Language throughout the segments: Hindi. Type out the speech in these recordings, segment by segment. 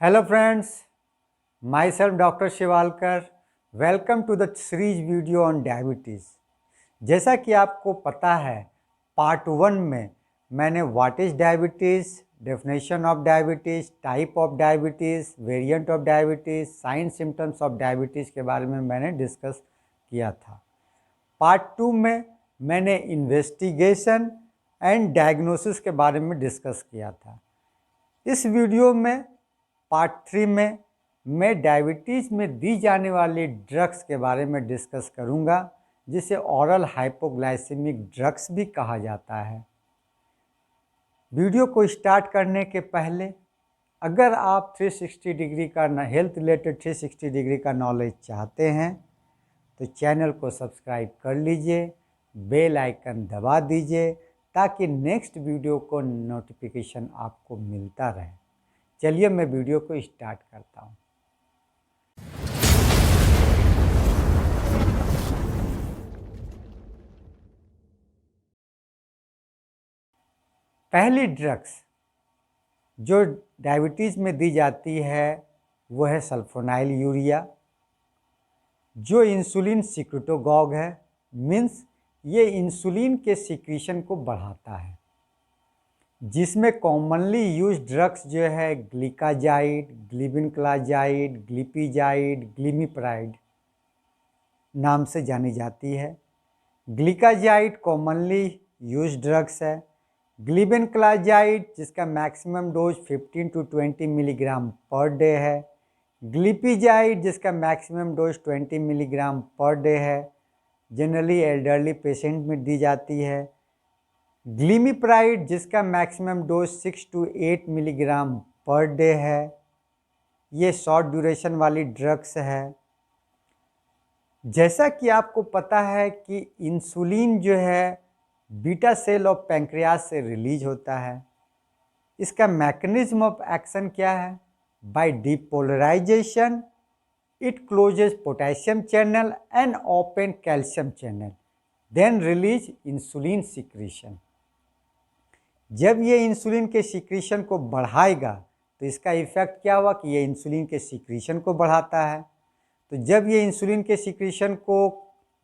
Hello friends, myself Dr. Shivalkar, welcome to the series video on diabetes. जैसा कि आपको पता है, पार्ट 1 में मैंने what is diabetes, definition of diabetes, type of diabetes, variant of diabetes, sign symptoms of diabetes के बारे में मैंने डिस्कस किया था। पार्ट 2 में मैंने इन्वेस्टिगेशन एंड डायग्नोसिस के बारे में डिस्कस किया था। इस वीडियो में पार्ट 3 में मैं डायबिटीज़ में दी जाने वाली ड्रग्स के बारे में डिस्कस करूंगा, जिसे ऑरल हाइपोग्लाइसेमिक ड्रग्स भी कहा जाता है। वीडियो को स्टार्ट करने के पहले अगर आप 360 डिग्री का हेल्थ रिलेटेड 360 डिग्री का नॉलेज चाहते हैं तो चैनल को सब्सक्राइब कर लीजिए, बेल आइकन दबा दीजिए ताकि नेक्स्ट वीडियो को नोटिफिकेशन आपको मिलता रहे। चलिए मैं वीडियो को स्टार्ट करता हूँ। पहली ड्रग्स जो डायबिटीज़ में दी जाती है वो है सल्फोनाइल यूरिया, जो इंसुलिन सिक्रेटोगॉग है। मीन्स ये इंसुलिन के सिक्रीशन को बढ़ाता है, जिसमें कॉमनली यूज ड्रग्स जो है ग्लिकाजाइड, ग्लिबिनक्लाजाइड, ग्लिपिजाइड, ग्लिमिप्राइड नाम से जानी जाती है। ग्लिकाजाइड कॉमनली यूज ड्रग्स है। ग्लिबिनक्लाजाइड जिसका maximum dose 15 to 20 milligram per day है। ग्लिपिजाइड जिसका maximum dose 20 milligram per day है, जनरली एल्डरली पेशेंट में दी जाती है। ग्लिमिप्राइड जिसका maximum dose 6 to 8 milligram per day है। ये शॉर्ट ड्यूरेशन वाली ड्रग्स है। जैसा कि आपको पता है कि इंसुलिन जो है बीटा सेल ऑफ पैंक्रियास से रिलीज होता है। इसका मैकेनिज्म ऑफ एक्शन क्या है? By depolarization it closes potassium channel and open calcium channel, then release insulin secretion. जब ये इंसुलिन के सिक्रीशन को बढ़ाएगा तो इसका इफेक्ट क्या हुआ कि ये इंसुलिन के सिक्रीशन को बढ़ाता है। तो जब ये इंसुलिन के सिक्रीशन को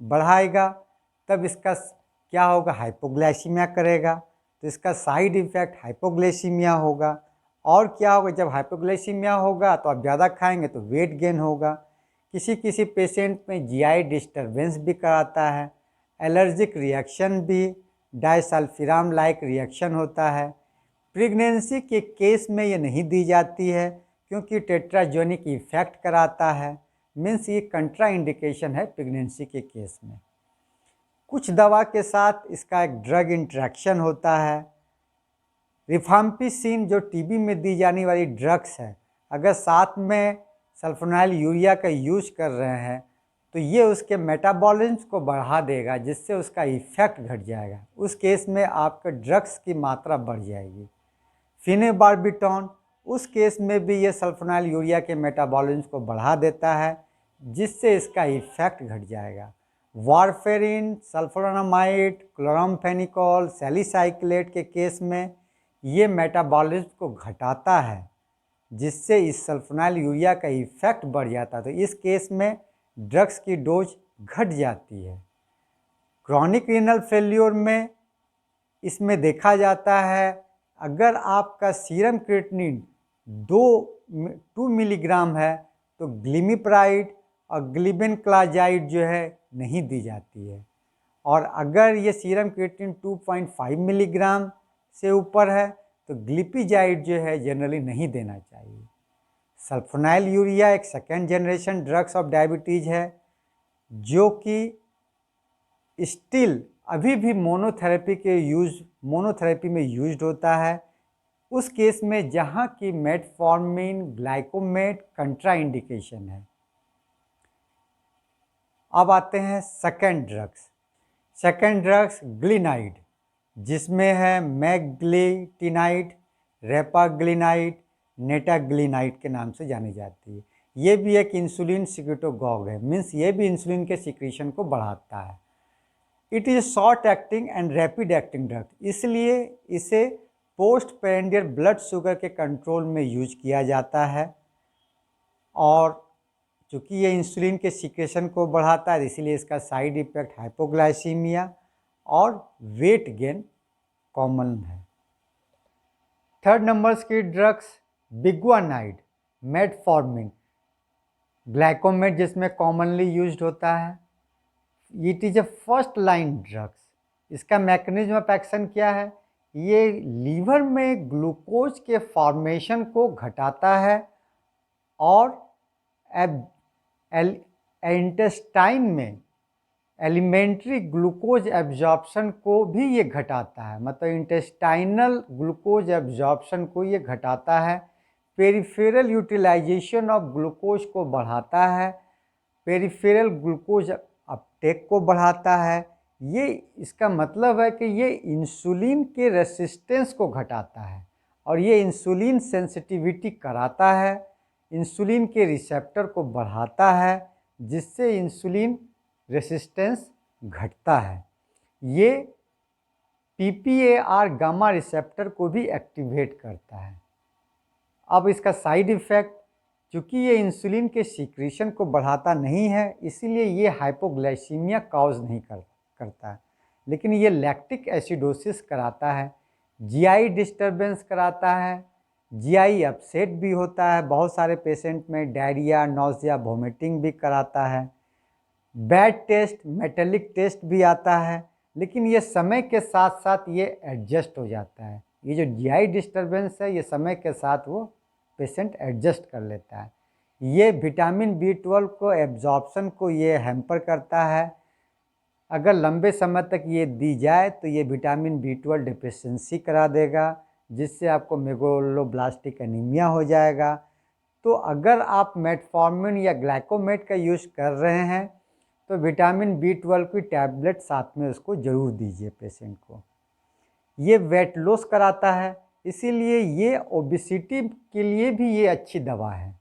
बढ़ाएगा तब इसका क्या होगा? हाइपोग्लाइसीमिया करेगा। तो इसका साइड इफेक्ट हाइपोग्लाइसीमिया होगा। और क्या होगा? जब हाइपोग्लाइसीमिया होगा तो आप ज़्यादा खाएंगे तो वेट गेन होगा। किसी किसी पेशेंट में जीआई डिस्टर्बेंस भी कराता है। एलर्जिक रिएक्शन भी, डायसल्फिराम लाइक रिएक्शन होता है। प्रेगनेंसी के केस में ये नहीं दी जाती है क्योंकि टेट्राजोनिक इफेक्ट कराता है। मीन्स ये कंट्रा इंडिकेशन है प्रेगनेंसी के केस में। कुछ दवा के साथ इसका एक ड्रग इंट्रैक्शन होता है। रिफाम्पिसिन जो टीबी में दी जाने वाली ड्रग्स है, अगर साथ में सल्फोनाइल यूरिया का यूज कर रहे हैं तो ये उसके मेटाबॉलिज्म को बढ़ा देगा, जिससे उसका इफेक्ट घट जाएगा। उस केस में आपका ड्रग्स की मात्रा बढ़ जाएगी। फिनेबार्बिटॉन उस केस में भी ये सल्फोनाइल यूरिया के मेटाबॉलिज्म को बढ़ा देता है, जिससे इसका इफेक्ट घट जाएगा। वारफेरिन, सल्फोनामाइड, क्लोरामफेनिकोल, सैलिसाइक्लेट के केस में ये मेटाबॉलिज्म को घटाता है, जिससे इस सल्फोनाइल यूरिया का इफेक्ट बढ़ जाता है। तो इस केस में ड्रग्स की डोज घट जाती है। क्रॉनिक रीनल फेल्योर में इसमें देखा जाता है, अगर आपका सीरम क्रिएटिनिन 2 मिलीग्राम है तो ग्लिमिप्राइड और ग्लिबिनक्लाजाइड जो है नहीं दी जाती है। और अगर ये सीरम क्रिएटिनिन 2.5 मिलीग्राम से ऊपर है तो ग्लिपिजाइड जो है जनरली नहीं देना चाहिए। सल्फोनाइल यूरिया एक second generation drugs of diabetes है, जो कि स्टिल अभी भी मोनोथेरेपी में यूज्ड होता है। उस केस में जहाँ की मेटफॉर्मिन, ग्लाइकोमेट कंट्रा इंडिकेशन है। अब आते हैं सेकेंड ड्रग्स ग्लिनाइड, जिसमें है मैगग्लिटिनाइड, रेपाग्लिनाइड, नेटाग्लिनाइड के नाम से जानी जाती है। ये भी एक इंसुलिन सिक्रेटोगॉग है। मीन्स ये भी इंसुलिन के सिक्रीशन को बढ़ाता है। It is short acting and rapid acting drug, इसलिए इसे पोस्ट पेरेंडियल ब्लड शुगर के कंट्रोल में यूज किया जाता है। और चूँकि ये इंसुलिन के सीक्रेशन को बढ़ाता है, इसीलिए इसका साइड इफ़ेक्ट हाइपोग्लाइसीमिया और वेट गेन कॉमन है। थर्ड नंबर्स की ड्रग्स बिगुआनाइड, मेटफॉर्मिन, ग्लाइकोमेट जिसमें कॉमनली यूज्ड होता है। It is a first line drugs. इसका मैकेनिज्म ऑफ एक्शन क्या है? ये लीवर में ग्लूकोज के फॉर्मेशन को घटाता है और इंटेस्टाइन में एलिमेंट्री ग्लूकोज एब्जॉर्प्शन को भी ये घटाता है, मतलब इंटेस्टाइनल ग्लूकोज एब्जॉर्प्शन को ये घटाता है। पेरिफेरल यूटिलाइजेशन ऑफ ग्लूकोज को बढ़ाता है, पेरिफेरल ग्लूकोज अपटेक को बढ़ाता है। ये इसका मतलब है कि ये इंसुलिन के रेसिस्टेंस को घटाता है और ये इंसुलिन सेंसिटिविटी कराता है, इंसुलिन के रिसेप्टर को बढ़ाता है, जिससे इंसुलिन रेसिस्टेंस घटता है। ये PPAR गामा रिसेप्टर को भी एक्टिवेट करता है। अब इसका साइड इफ़ेक्ट, चूँकि ये इंसुलिन के सीक्रेशन को बढ़ाता नहीं है, इसीलिए ये हाइपोग्लाइसीमिया कॉज नहीं करता है, लेकिन ये लैक्टिक एसिडोसिस कराता है, GI डिस्टर्बेंस कराता है, GI अपसेट भी होता है, बहुत सारे पेशेंट में डायरिया, नौजिया, वोमिटिंग भी कराता है, बैड टेस्ट, मेटेलिक टेस्ट भी आता है, लेकिन ये समय के साथ साथ ये एडजस्ट हो जाता है। ये जो GI डिस्टर्बेंस है, ये समय के साथ वो पेशेंट एडजस्ट कर लेता है। ये विटामिन B12 को एब्जॉर्प्शन को ये हैम्पर करता है। अगर लंबे समय तक ये दी जाए तो ये विटामिन B12 डिफिशिएंसी करा देगा, जिससे आपको मेगालोब्लास्टिक एनीमिया हो जाएगा। तो अगर आप मेटफॉर्मिन या ग्लाइकोमेट का यूज़ कर रहे हैं तो विटामिन B12 की टैबलेट साथ में उसको ज़रूर दीजिए पेशेंट को। ये वेट लॉस कराता है, इसीलिए ये ओबेसिटी के लिए भी ये अच्छी दवा है।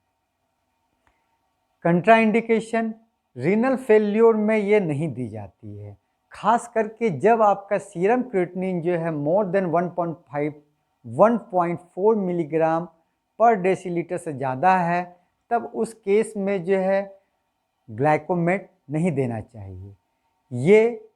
कंट्राइंडिकेशन, रीनल फेल्योर में ये नहीं दी जाती है, खास करके जब आपका सीरम क्रिएटिनिन जो है मोर देन 1.4 मिलीग्राम पर डेसीलीटर से ज़्यादा है, तब उस केस में जो है ग्लाइकोमेट नहीं देना चाहिए। ये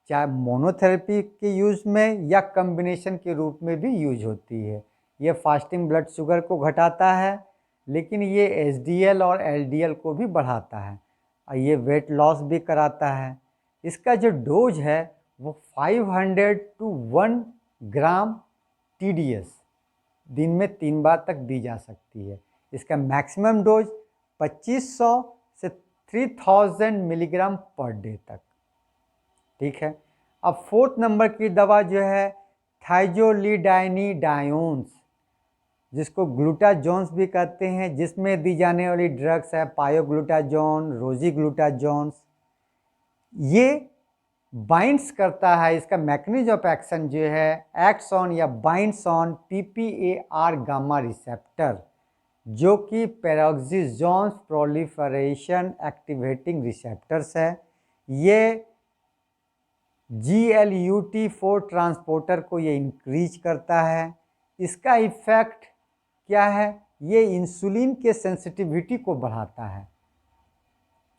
चाहे मोनोथेरेपी के यूज़ में या कम्बिनेशन के रूप में भी यूज होती है। ये फास्टिंग ब्लड शुगर को घटाता है, लेकिन ये HDL और LDL को भी बढ़ाता है और ये वेट लॉस भी कराता है। इसका जो डोज है वो 500 to 1 ग्राम TDS दिन में 3 बार तक दी जा सकती है। इसका मैक्सिमम डोज 2500 से 3000 मिलीग्राम पर डे तक। ठीक है। अब फोर्थ नंबर की दवा जो है थाइजोलिडाइनिडायोन्स, जिसको ग्लूटाजोन्स भी कहते हैं, जिसमें दी जाने वाली ड्रग्स है पायोग्लूटाजोन, रोजीग्लूटाजोन्स। ये बाइंड्स करता है, इसका मैकेनिज्म ऑफ एक्शन जो है एक्ट्स ऑन या binds on PPAR gamma receptor, जो कि पेरोक्सिसोन्स प्रोलिफरेशन एक्टिवेटिंग रिसेप्टर्स है। ये GLUT4 ट्रांसपोर्टर को ये इंक्रीज करता है। इसका इफ़ेक्ट क्या है? ये इंसुलिन के सेंसिटिविटी को बढ़ाता है।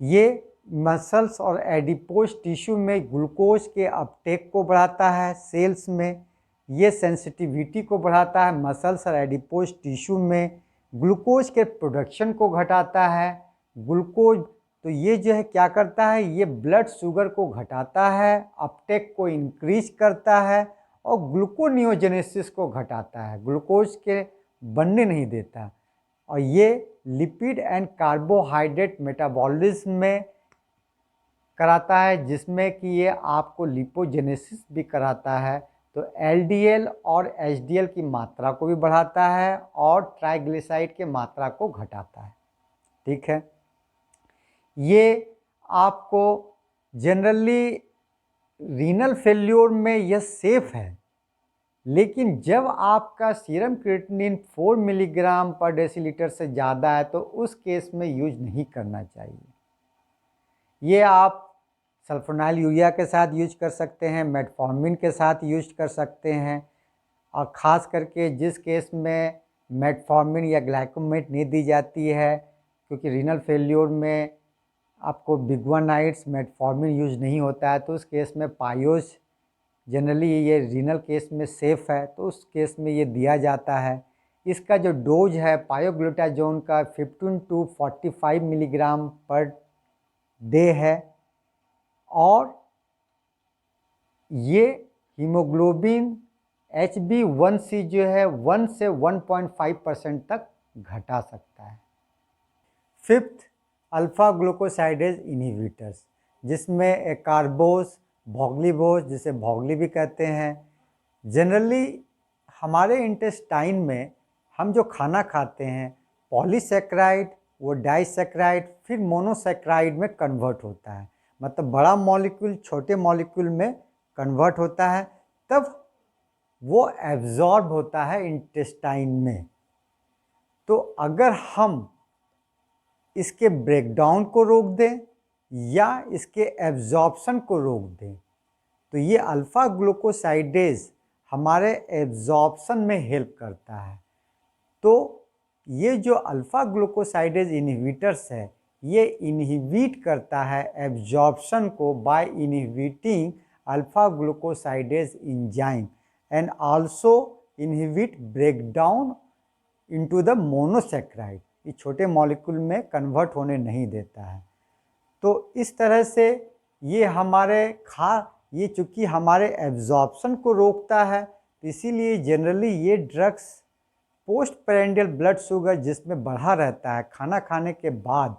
ये मसल्स और एडिपोज टिश्यू में ग्लूकोज के अपटेक को बढ़ाता है, सेल्स में ये सेंसिटिविटी को बढ़ाता है, मसल्स और एडिपोज टिश्यू में ग्लूकोज के प्रोडक्शन को घटाता है। ग्लूकोज तो ये जो है क्या करता है, ये ब्लड शुगर को घटाता है, अपटेक को इंक्रीज करता है और ग्लूकोनियोजेनेसिस को घटाता है, ग्लूकोज के बनने नहीं देता। और ये लिपिड एंड कार्बोहाइड्रेट मेटाबॉलिज्म में कराता है, जिसमें कि ये आपको लिपोजेनेसिस भी कराता है। तो LDL और HDL की मात्रा को भी बढ़ाता है और ट्राइग्लिसराइड की मात्रा को घटाता है। ठीक है। ये आपको जनरली रीनल फेल्योर में यह सेफ है, लेकिन जब आपका सीरम क्रिएटिनिन 4 मिलीग्राम पर डेसीलीटर से ज़्यादा है तो उस केस में यूज नहीं करना चाहिए। ये आप सल्फोनाइल यूरिया के साथ यूज कर सकते हैं, मेटफॉर्मिन के साथ यूज कर सकते हैं, और ख़ास करके जिस केस में मेटफॉर्मिन या ग्लाइकोमेट नहीं दी जाती है, क्योंकि रीनल फेल्योर में आपको बिग्वानाइट्स मेटफॉर्मिन यूज नहीं होता है, तो उस केस में पायोज जनरली ये रीनल केस में सेफ़ है, तो उस केस में ये दिया जाता है। इसका जो डोज है पायोग्लूटाजोन का 15 टू 45 मिलीग्राम पर डे है, और ये हीमोग्लोबिन HbA1c जो है 1 से 1.5% तक घटा सकता है। फिफ्थ, अल्फा ग्लूकोसाइडेज इनहिबिटर्स, जिसमें एकार्बोस, भोगलीबोस, जिसे भोगली भी कहते हैं। जनरली हमारे इंटेस्टाइन में हम जो खाना खाते हैं पॉलीसेक्राइड, वो डाइसेक्राइड, फिर मोनोसेक्राइड में कन्वर्ट होता है, मतलब बड़ा मॉलिक्यूल छोटे मॉलिक्यूल में कन्वर्ट होता है, तब वो एब्जॉर्ब होता है इंटेस्टाइन में। तो अगर हम इसके ब्रेकडाउन को रोक दें या इसके एब्जॉर्प्शन को रोक दें, तो ये अल्फ़ा ग्लूकोसाइडेज हमारे एब्जॉर्प्शन में हेल्प करता है। तो ये जो अल्फ़ा ग्लूकोसाइडेज इनहिबिटर्स है, ये इनहिबिट करता है एब्जॉर्प्शन को by inhibiting alpha glucosidase enzyme and also inhibit breakdown into the monosaccharide, ये छोटे मॉलिक्यूल में कन्वर्ट होने नहीं देता है। तो इस तरह से ये चूँकि हमारे एब्जॉर्प्शन को रोकता है, तो इसीलिए जनरली ये drugs post prandial blood sugar जिसमें बढ़ा रहता है, खाना खाने के बाद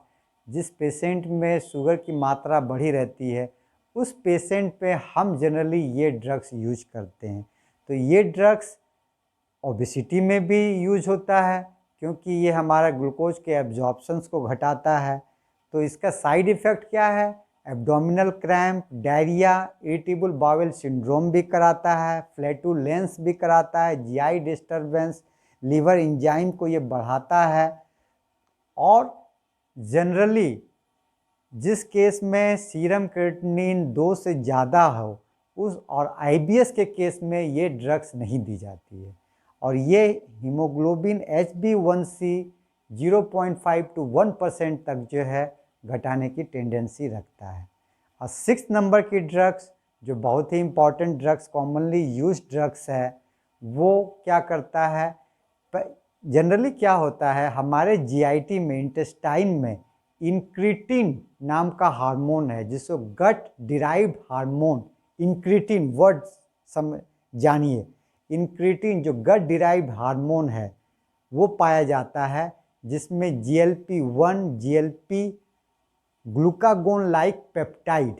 जिस पेशेंट में शुगर की मात्रा बढ़ी रहती है, उस पेशेंट पे हम जनरली ये ड्रग्स यूज करते हैं। तो ये ड्रग्स ओबेसिटी में भी यूज होता है, क्योंकि ये हमारा ग्लूकोज के एब्जॉर्प्शंस को घटाता है। तो इसका साइड इफ़ेक्ट क्या है? Abdominal cramp, diarrhoea, irritable bowel syndrome भी कराता है, फ्लैटुलेंस भी कराता है, जीआई डिस्टर्बेंस, लीवर एंजाइम को ये बढ़ाता है। और जनरली जिस केस में सीरम क्रिएटिनिन 2 से ज़्यादा हो, उस और आईबीएस के केस में ये ड्रग्स नहीं दी जाती है, और ये हीमोग्लोबिन HbA1c 0.5 टू 1% तक जो है घटाने की टेंडेंसी रखता है। और 6 नंबर की ड्रग्स जो बहुत ही important drugs, commonly use drugs है, वो क्या करता है? जनरली क्या होता है, हमारे जीआईटी में, इंटेस्टाइन में इंक्रीटिन नाम का हार्मोन है, जिसको गट डिराइव्ड हार्मोन, इंक्रीटिन वर्ड जानिए, इंक्रीटिन जो गट डिराइव्ड हार्मोन है वो पाया जाता है, जिसमें GLP-1, GLP glucagon like peptide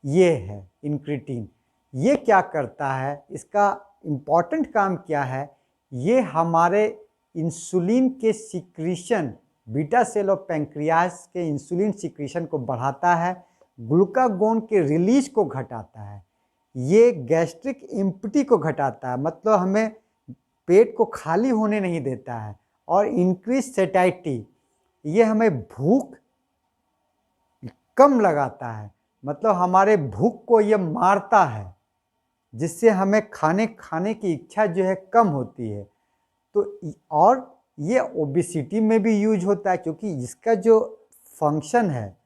ये है इंक्रीटिन। ये क्या करता है, इसका इम्पॉर्टेंट काम क्या है? ये हमारे इंसुलिन के secretion, beta cell of pancreas के इंसुलिन सिक्रीशन को बढ़ाता है, ग्लूकागोन के रिलीज को घटाता है, ये गैस्ट्रिक इम्पटी को घटाता है, मतलब हमें पेट को खाली होने नहीं देता है, और इंक्रीज सेटाइटी, ये हमें भूख कम लगाता है, मतलब हमारे भूख को ये मारता है, जिससे हमें खाने की इच्छा जो है कम होती है। तो और ये ओबेसिटी में भी यूज होता है, क्योंकि इसका जो फंक्शन है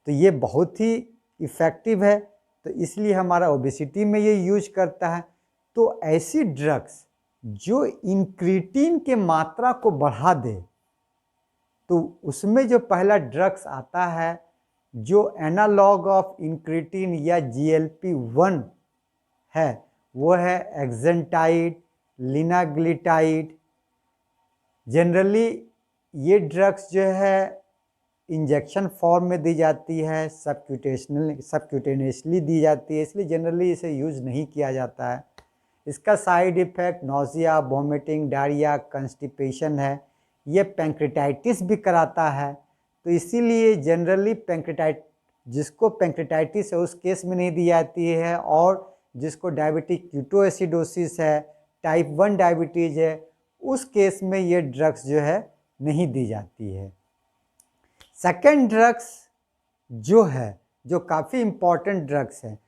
तो ये बहुत ही इफ़ेक्टिव है, तो इसलिए हमारा ओबेसिटी में ये यूज करता है। तो ऐसी ड्रग्स जो इंक्रीटिन के मात्रा को बढ़ा दे, तो उसमें जो पहला ड्रग्स आता है जो एनालॉग ऑफ इंक्रीटिन या GLP-1 है, वो है एक्जेंटाइड, लिनाग्लिटाइड। जनरली ये ड्रग्स जो है इंजेक्शन फॉर्म में दी जाती है, सबक्यूटेनियसली दी जाती है, इसलिए जनरली इसे यूज़ नहीं किया जाता है। इसका side effect nausea, vomiting, diarrhoea, constipation है। ये पैंक्रेटाइटिस भी कराता है, तो इसीलिए जनरली जिसको पैंक्रेटाइटिस है उस केस में नहीं दी जाती है, और जिसको डायबिटिक कीटोएसिडोसिस है, टाइप 1 डायबिटीज़ है, उस केस में ये ड्रग्स जो है नहीं दी जाती है। सेकेंड ड्रग्स जो है, जो काफ़ी इम्पॉर्टेंट ड्रग्स है,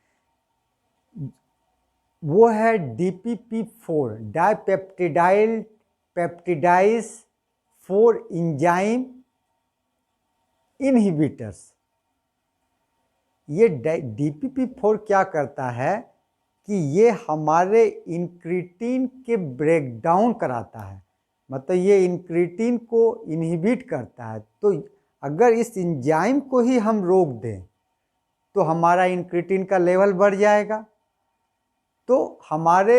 वो है DPP-4, डाइपेप्टिडाइल पेप्टिडाइज 4 एंजाइम इनहिबिटर्स। ये DPP-4 क्या करता है कि ये हमारे इंक्रीटिन के ब्रेकडाउन कराता है, मतलब ये इंक्रीटिन को इनहिबिट करता है। तो अगर इस एंजाइम को ही हम रोक दें तो हमारा इंक्रीटिन का लेवल बढ़ जाएगा। तो हमारे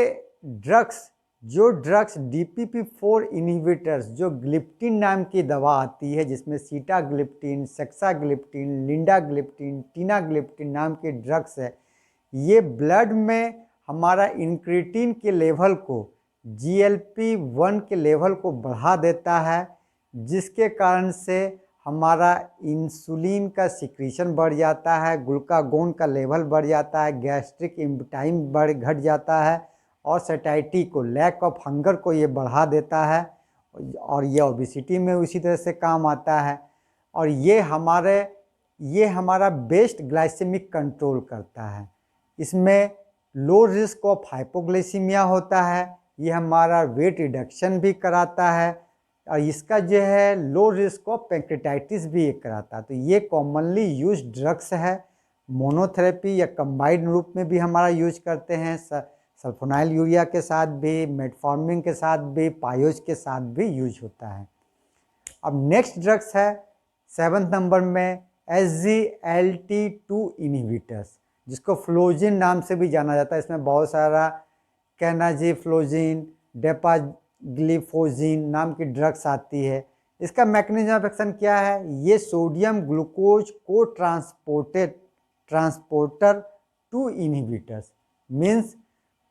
जो ड्रग्स DPP-4 इनहिबिटर्स, जो ग्लिप्टिन नाम की दवा आती है जिसमें सीटाग्लिप्टिन, सेक्साग्लिप्टिन, लिंडाग्लिप्टिन, टीनाग्लिप्टिन नाम के ड्रग्स है, ये ब्लड में हमारा इंक्रीटिन के लेवल को, GLP-1 के लेवल को बढ़ा देता है, जिसके कारण से हमारा इंसुलिन का सिक्रीशन बढ़ जाता है, ग्लूकागोन का लेवल बढ़ जाता है, गैस्ट्रिक एंजाइम घट जाता है और सैटिस्फैक्शन को, लैक ऑफ हंगर को ये बढ़ा देता है और ये ओबेसिटी में उसी तरह से काम आता है। और ये हमारा बेस्ट ग्लाइसेमिक कंट्रोल करता है। इसमें लो रिस्क ऑफ हाइपोग्लाइसीमिया होता है, ये हमारा वेट रिडक्शन भी कराता है और इसका जो है लो रिस्क ऑफ पैंक्रेटाइटिस भी एक कराता है। तो ये कॉमनली यूज ड्रग्स है, मोनोथेरेपी या कंबाइंड रूप में भी हमारा यूज करते हैं, सल्फोनाइल यूरिया के साथ भी, मेटफॉर्मिन के साथ भी, पायोज के साथ भी यूज होता है। अब नेक्स्ट ड्रग्स है 7th नंबर में SGLT2 इनहिबिटर्स, जिसको फ्लोजिन नाम से भी जाना जाता है। इसमें बहुत सारा कैनाजिफ्लोजिन, डेपाग्लिफोजिन नाम की ड्रग्स आती है। इसका मैकेनिज्म ऑफ एक्शन क्या है? ये सोडियम ग्लूकोज को transporter to inhibitors, means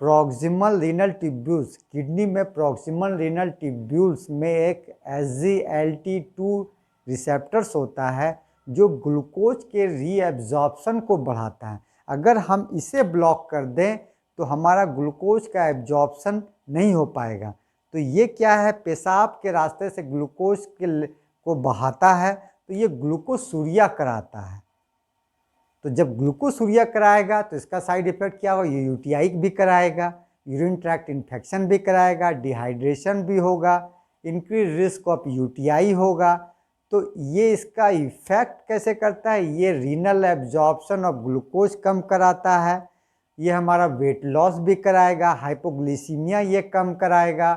proximal renal tubules, kidney में प्रॉक्सिमल रीनल ट्यूब्यूल्स में एक SGLT2 रिसेप्टर्स होता है जो ग्लूकोज के रीएब्जॉर्प्शन को बढ़ाता है। अगर हम इसे ब्लॉक कर दें तो हमारा ग्लूकोज का एब्जॉर्प्शन नहीं हो पाएगा। तो ये क्या है, पेशाब के रास्ते से ग्लूकोज को बहाता है, तो ये ग्लूकोसूरिया कराता है। तो जब ग्लूकोसूरिया कराएगा तो इसका साइड इफेक्ट क्या होगा? ये यूटीआई भी कराएगा, यूरिन ट्रैक्ट इन्फेक्शन भी कराएगा, डिहाइड्रेशन भी होगा, इंक्रीज रिस्क ऑफ यूटीआई होगा। तो ये इसका इफेक्ट कैसे करता है? ये रीनल एब्जॉर्प्शन ऑफ ग्लूकोज कम कराता है, ये हमारा वेट लॉस भी कराएगा, हाइपोग्लिसीमिया ये कम कराएगा।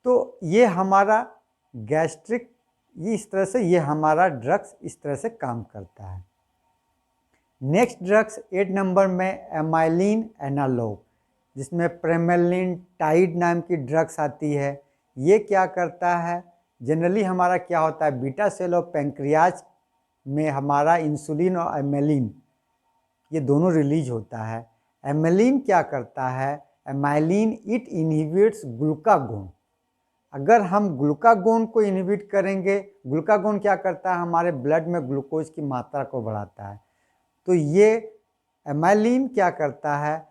तो ये हमारा गैस्ट्रिक, ये इस तरह से ये हमारा ड्रग्स इस तरह से काम करता है। नेक्स्ट ड्रग्स 8 नंबर में एमाइलिन एनालॉग, जिसमें प्रेमेलिन टाइड नाम की ड्रग्स आती है। ये क्या करता है? जनरली हमारा क्या होता है, बीटा सेल ऑफ पैंक्रियाज में हमारा इंसुलिन और एमेलिन ये दोनों रिलीज होता है। एमेलिन क्या करता है? Amyrin it inhibits glucagon. अगर हम ग्लूकागोन को इनहिबिट करेंगे, ग्लूकागोन क्या करता है? हमारे ब्लड में ग्लूकोज की मात्रा को बढ़ाता है। तो ये एमाइलिन क्या करता है?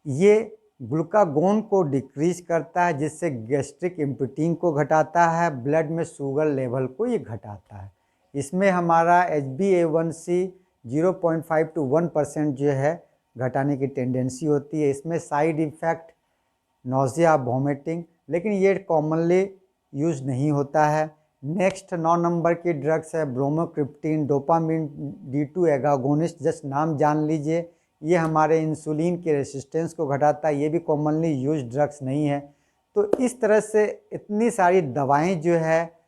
ये ग्लूकागोन को डिक्रीज करता है, जिससे गैस्ट्रिक इम्पिटिंग को घटाता है, ब्लड में शुगर लेवल को ये घटाता है। इसमें हमारा HbA1c 0.5 to 1% जो है घटाने की टेंडेंसी होती है। इसमें साइड इफ़ेक्ट नोज़िया, वॉमिटिंग, लेकिन ये कॉमनली यूज नहीं होता है। नेक्स्ट 9 नंबर की ड्रग्स है ब्रोमोक्रिप्टिन, डोपामिन D2 एगागोनिस्ट, जस्ट नाम जान लीजिए। ये हमारे इंसुलिन के रेसिस्टेंस को घटाता है, ये भी कॉमनली यूज ड्रग्स नहीं है। तो इस तरह से इतनी सारी दवाएं जो है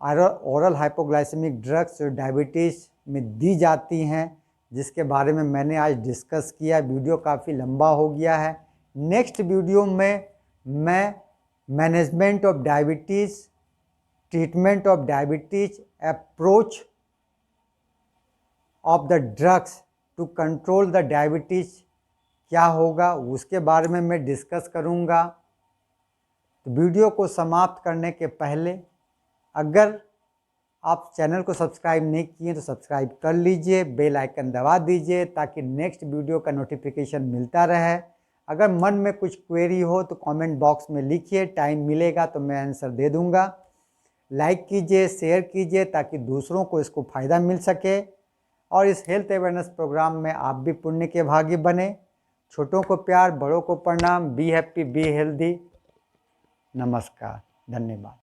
ओरल हाइपोग्लाइसेमिक ड्रग्स जो डायबिटीज़ में दी जाती हैं, जिसके बारे में मैंने आज डिस्कस किया। वीडियो काफ़ी लंबा हो गया है। नेक्स्ट वीडियो में मैं management of diabetes, treatment of diabetes, approach of the drugs to control the diabetes क्या होगा, उसके बारे में मैं डिस्कस करूँगा। तो वीडियो को समाप्त करने के पहले अगर आप चैनल को सब्सक्राइब नहीं किए तो सब्सक्राइब कर लीजिए, बेल आइकन दबा दीजिए ताकि नेक्स्ट वीडियो का नोटिफिकेशन मिलता रहे। अगर मन में कुछ क्वेरी हो तो कमेंट बॉक्स में लिखिए, टाइम मिलेगा तो मैं आंसर दे दूँगा। लाइक कीजिए, शेयर कीजिए ताकि दूसरों को इसको फ़ायदा मिल सके और इस हेल्थ अवेयरनेस प्रोग्राम में आप भी पुण्य के भागी बने। छोटों को प्यार, बड़ों को प्रणाम। Be happy, be healthy. नमस्कार, धन्यवाद।